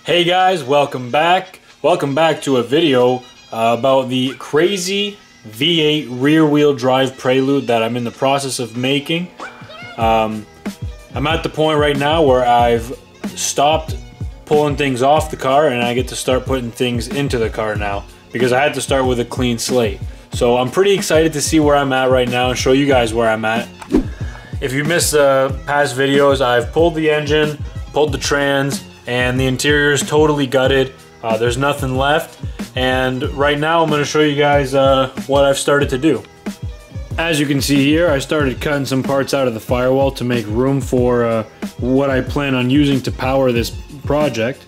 Hey guys, welcome back. Welcome back to a video about the crazy V8 rear wheel drive Prelude that I'm in the process of making. I'm at the point right now where I've stopped pulling things off the car and I get to start putting things into the car now because I had to start with a clean slate. So I'm pretty excited to see where I'm at right now and show you guys where I'm at. If you missed the past videos, I've pulled the engine, pulled the trans, and the interior is totally gutted. There's nothing left, and right now I'm going to show you guys what I've started to do. As you can see here, I started cutting some parts out of the firewall to make room for what I plan on using to power this project.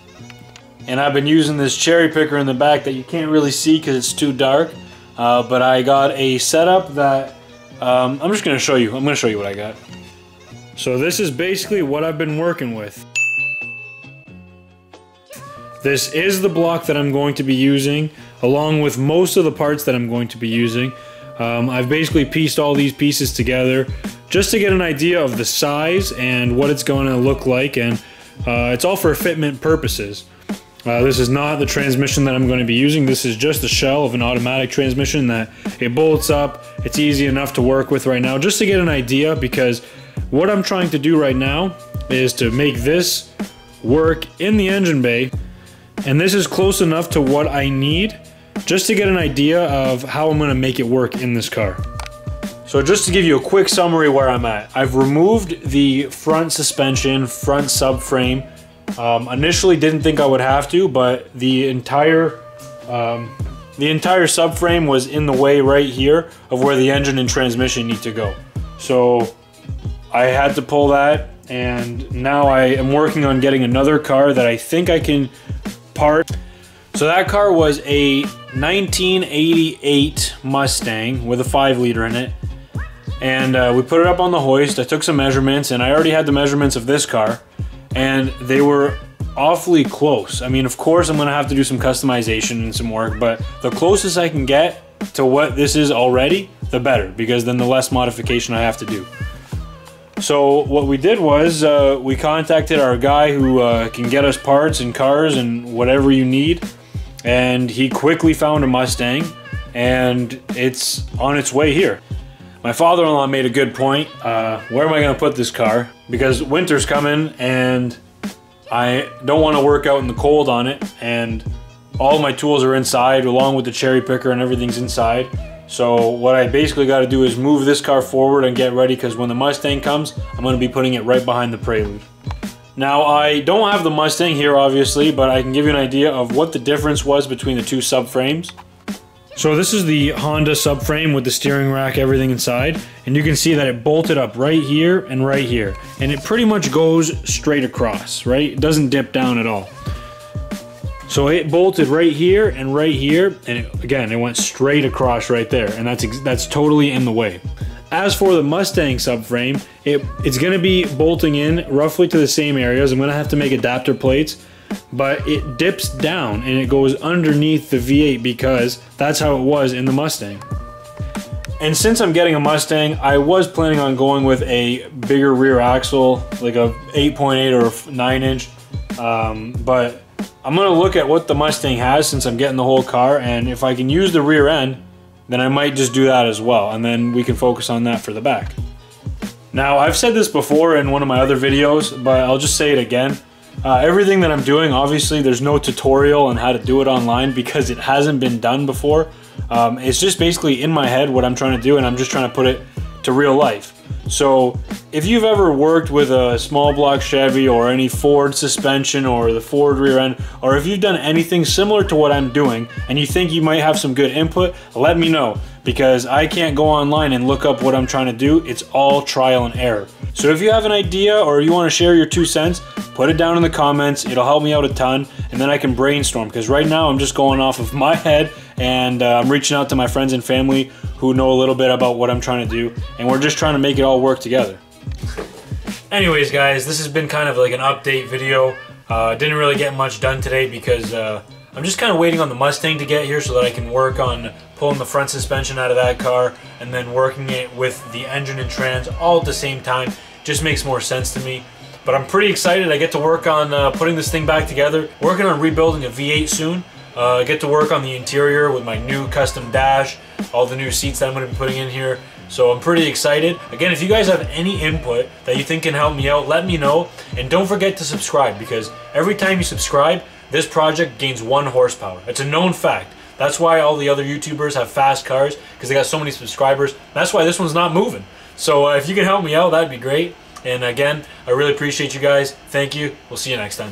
And I've been using this cherry picker in the back that you can't really see because it's too dark, but I got a setup that I'm just going to show you. I'm going to show you what I got. So this is basically what I've been working with. This is the block that I'm going to be using, along with most of the parts that I'm going to be using. I've basically pieced all these pieces together just to get an idea of the size and what it's going to look like, and it's all for fitment purposes. This is not the transmission that I'm going to be using. This is just the shell of an automatic transmission that it bolts up. It's easy enough to work with right now, just to get an idea, because what I'm trying to do right now is to make this work in the engine bay. And this is close enough to what I need just to get an idea of how I'm going to make it work in this car. So just to give you a quick summary where I'm at, I've removed the front suspension, front subframe. Initially didn't think I would have to, but the entire subframe was in the way right here of where the engine and transmission need to go. So I had to pull that, and now I am working on getting another car that I think I can part. So that car was a 1988 Mustang with a 5-liter in it, and we put it up on the hoist. I took some measurements, and I already had the measurements of this car, and they were awfully close. I mean, of course I'm gonna have to do some customization and some work, but the closest I can get to what this is already, the better, because then the less modification I have to do. So what we did was we contacted our guy who can get us parts and cars and whatever you need, and he quickly found a Mustang, and it's on its way here. My father-in-law made a good point. Where am I going to put this car? Because winter's coming and I don't want to work out in the cold on it, and all my tools are inside along with the cherry picker and everything's inside. So what I basically got to do is move this car forward and get ready, because when the Mustang comes, I'm going to be putting it right behind the Prelude. Now, I don't have the Mustang here, obviously, but I can give you an idea of what the difference was between the two subframes. So this is the Honda subframe with the steering rack, everything inside, and you can see that it bolted up right here and right here, and it pretty much goes straight across, right? It doesn't dip down at all. So it bolted right here, and again, it went straight across right there, and that's totally in the way. As for the Mustang subframe, it's going to be bolting in roughly to the same areas. I'm going to have to make adapter plates, but it dips down and it goes underneath the V8 because that's how it was in the Mustang. And since I'm getting a Mustang, I was planning on going with a bigger rear axle, like a 8.8 or 9-inch, but I'm going to look at what the Mustang has since I'm getting the whole car, and if I can use the rear end, then I might just do that as well, and then we can focus on that for the back. Now, I've said this before in one of my other videos, but I'll just say it again. Everything that I'm doing, obviously there's no tutorial on how to do it online because it hasn't been done before. It's just basically in my head what I'm trying to do, and I'm just trying to put it to real life. So if you've ever worked with a small block Chevy or any Ford suspension or the Ford rear end, or if you've done anything similar to what I'm doing and you think you might have some good input, let me know, because I can't go online and look up what I'm trying to do. It's all trial and error. So if you have an idea or you want to share your 2 cents, put it down in the comments. It'll help me out a ton, and then I can brainstorm, because right now I'm just going off of my head, and I'm reaching out to my friends and family who know a little bit about what I'm trying to do, and we're just trying to make it all work together. Anyways guys, this has been kind of like an update video. Didn't really get much done today because I'm just kind of waiting on the Mustang to get here so that I can work on pulling the front suspension out of that car and then working it with the engine and trans all at the same time. Just makes more sense to me. But I'm pretty excited. I get to work on putting this thing back together. Working on rebuilding a V8 soon. I get to work on the interior with my new custom dash, all the new seats that I'm going to be putting in here. So I'm pretty excited. Again, if you guys have any input that you think can help me out, let me know. And don't forget to subscribe, because every time you subscribe, this project gains 1 horsepower. It's a known fact. That's why all the other YouTubers have fast cars, because they got so many subscribers. That's why this one's not moving. So if you can help me out, that'd be great. And again, I really appreciate you guys. Thank you. We'll see you next time.